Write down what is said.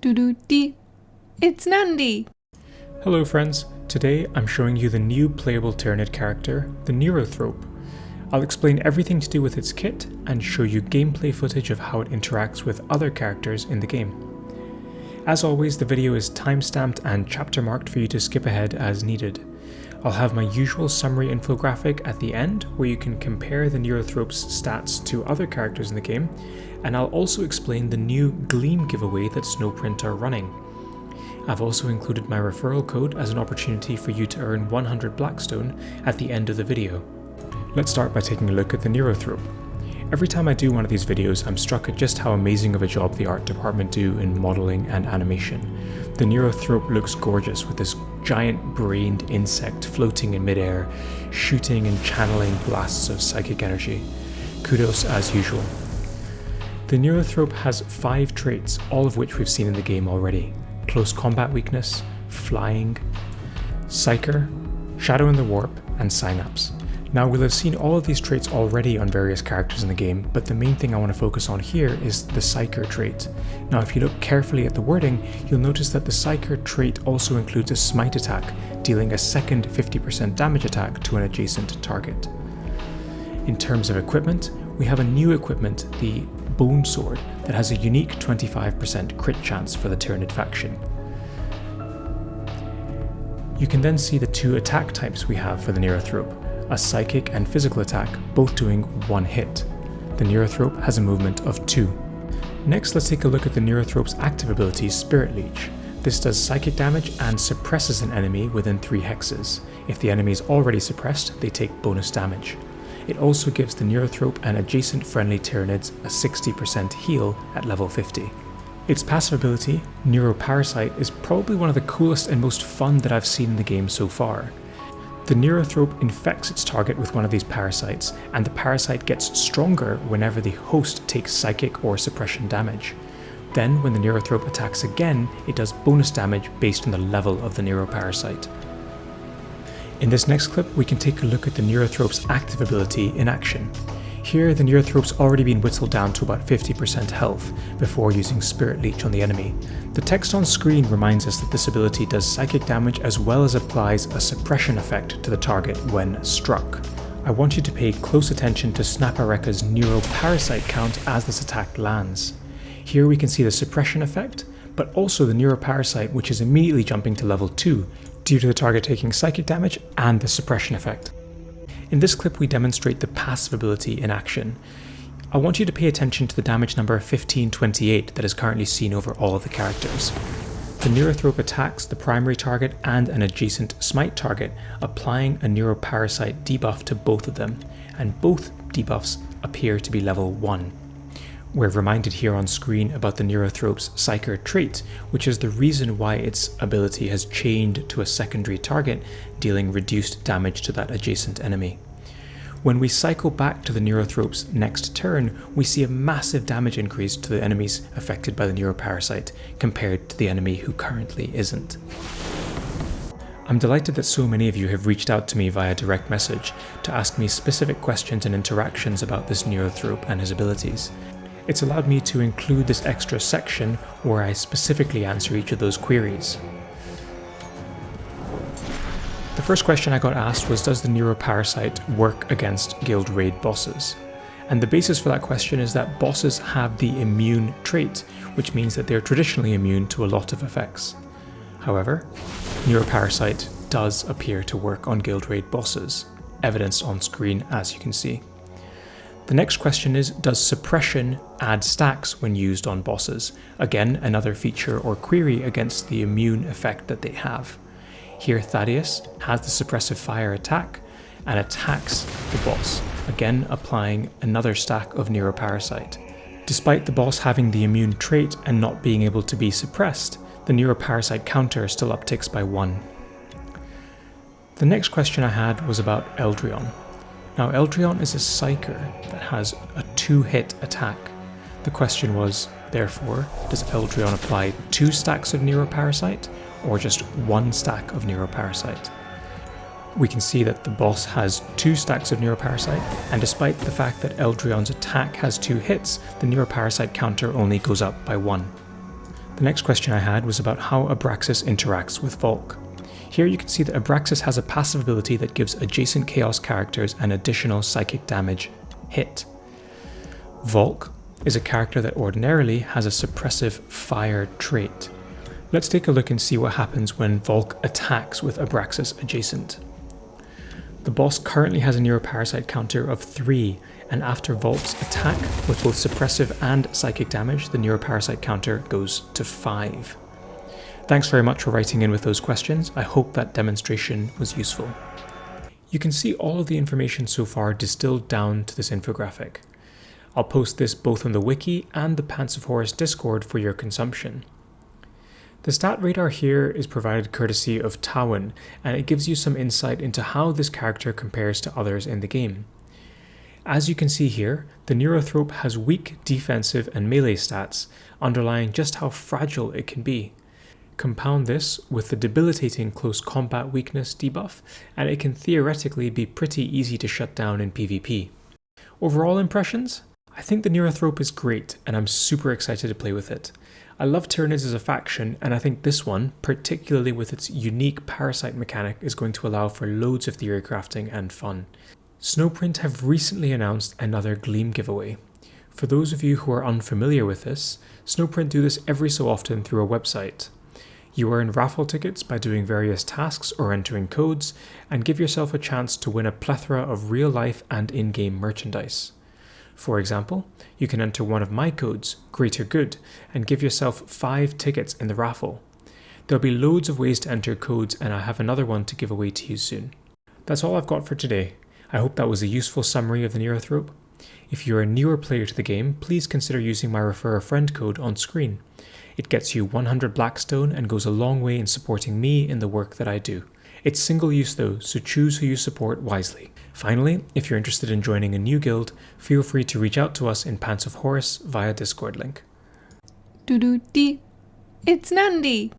Doo-doo-dee. It's Nandi! Hello friends, today I'm showing you the new playable Tyranid character, the Neurothrope. I'll explain everything to do with its kit and show you gameplay footage of how it interacts with other characters in the game. As always, the video is timestamped and chapter marked for you to skip ahead as needed. I'll have my usual summary infographic at the end where you can compare the Neurothrope's stats to other characters in the game, and I'll also explain the new Gleam giveaway that Snowprint are running. I've also included my referral code as an opportunity for you to earn 100 Blackstone at the end of the video. Let's start by taking a look at the Neurothrope. Every time I do one of these videos, I'm struck at just how amazing of a job the art department do in modelling and animation. The Neurothrope looks gorgeous with this giant brained insect floating in midair, shooting and channeling blasts of psychic energy. Kudos as usual. The Neurothrope has 5 traits, all of which we've seen in the game already. Close combat weakness, flying, psyker, shadow in the warp, and synapse. Now we'll have seen all of these traits already on various characters in the game, but the main thing I want to focus on here is the psyker trait. Now if you look carefully at the wording, you'll notice that the psyker trait also includes a smite attack, dealing a second 50% damage attack to an adjacent target. In terms of equipment, we have a new equipment, the Bone Sword, that has a unique 25% crit chance for the Tyranid faction. You can then see the 2 attack types we have for the Neurothrope, a psychic and physical attack, both doing 1 hit. The Neurothrope has a movement of 2. Next, let's take a look at the Neurothrope's active ability, Spirit Leech. This does psychic damage and suppresses an enemy within 3 hexes. If the enemy is already suppressed, they take bonus damage. It also gives the Neurothrope and adjacent friendly Tyranids a 60% heal at level 50. Its passive ability, Neuroparasite, is probably one of the coolest and most fun that I've seen in the game so far. The Neurothrope infects its target with one of these parasites, and the parasite gets stronger whenever the host takes psychic or suppression damage. Then, when the Neurothrope attacks again, it does bonus damage based on the level of the Neuroparasite. In this next clip, we can take a look at the Neurothrope's active ability in action. Here, the Neurothrope's already been whittled down to about 50% health before using Spirit Leech on the enemy. The text on screen reminds us that this ability does psychic damage as well as applies a suppression effect to the target when struck. I want you to pay close attention to Snapareka's Neuroparasite count as this attack lands. Here we can see the suppression effect, but also the Neuroparasite, which is immediately jumping to level 2 due to the target taking psychic damage and the suppression effect. In this clip we demonstrate the passive ability in action. I want you to pay attention to the damage number 1528 that is currently seen over all of the characters. The Neurothrope attacks the primary target and an adjacent smite target, applying a Neuroparasite debuff to both of them, and both debuffs appear to be level 1. We're reminded here on screen about the Neurothrope's psyker trait, which is the reason why its ability has chained to a secondary target, dealing reduced damage to that adjacent enemy. When we cycle back to the Neurothrope's next turn, we see a massive damage increase to the enemies affected by the Neuroparasite, compared to the enemy who currently isn't. I'm delighted that so many of you have reached out to me via direct message to ask me specific questions and interactions about this Neurothrope and his abilities. It's allowed me to include this extra section where I specifically answer each of those queries. The first question I got asked was, does the Neuroparasite work against guild raid bosses? And the basis for that question is that bosses have the immune trait, which means that they're traditionally immune to a lot of effects. However, Neuroparasite does appear to work on guild raid bosses, evidenced on screen as you can see. The next question is, does suppression add stacks when used on bosses? Again, another feature or query against the immune effect that they have. Here Thaddeus has the suppressive fire attack and attacks the boss, again applying another stack of Neuroparasite. Despite the boss having the immune trait and not being able to be suppressed, the Neuroparasite counter still upticks by 1. The next question I had was about Eldryon. Now Eldryon is a psyker that has a 2-hit attack. The question was, therefore, does Eldryon apply 2 stacks of Neuroparasite or just 1 stack of Neuroparasite? We can see that the boss has 2 stacks of Neuroparasite, and despite the fact that Eldryon's attack has 2 hits, the Neuroparasite counter only goes up by 1. The next question I had was about how Abraxas interacts with Volk. Here you can see that Abraxas has a passive ability that gives adjacent Chaos characters an additional psychic damage hit. Volk is a character that ordinarily has a suppressive fire trait. Let's take a look and see what happens when Volk attacks with Abraxas adjacent. The boss currently has a Neuroparasite counter of 3, and after Volk's attack with both suppressive and psychic damage, the Neuroparasite counter goes to 5. Thanks very much for writing in with those questions. I hope that demonstration was useful. You can see all of the information so far distilled down to this infographic. I'll post this both on the wiki and the Pants of Horus Discord for your consumption. The stat radar here is provided courtesy of Tawin, and it gives you some insight into how this character compares to others in the game. As you can see here, the Neurothrope has weak defensive and melee stats, underlying just how fragile it can be. Compound this with the debilitating close combat weakness debuff, and it can theoretically be pretty easy to shut down in PvP. Overall impressions? I think the Neurothrope is great, and I'm super excited to play with it. I love Tyranids as a faction, and I think this one, particularly with its unique parasite mechanic, is going to allow for loads of theory crafting and fun. Snowprint have recently announced another Gleam giveaway. For those of you who are unfamiliar with this, Snowprint do this every so often through a website. You earn raffle tickets by doing various tasks or entering codes, and give yourself a chance to win a plethora of real-life and in-game merchandise. For example, you can enter one of my codes, Greater Good, and give yourself 5 tickets in the raffle. There'll be loads of ways to enter codes, and I have another one to give away to you soon. That's all I've got for today. I hope that was a useful summary of the Neurothrope. If you're a newer player to the game, please consider using my Refer a Friend code on screen. It gets you 100 Blackstone and goes a long way in supporting me in the work that I do. It's single use though, so choose who you support wisely. Finally, if you're interested in joining a new guild, feel free to reach out to us in Pants of Horus via Discord link. Doo-doo-dee. It's Nandi!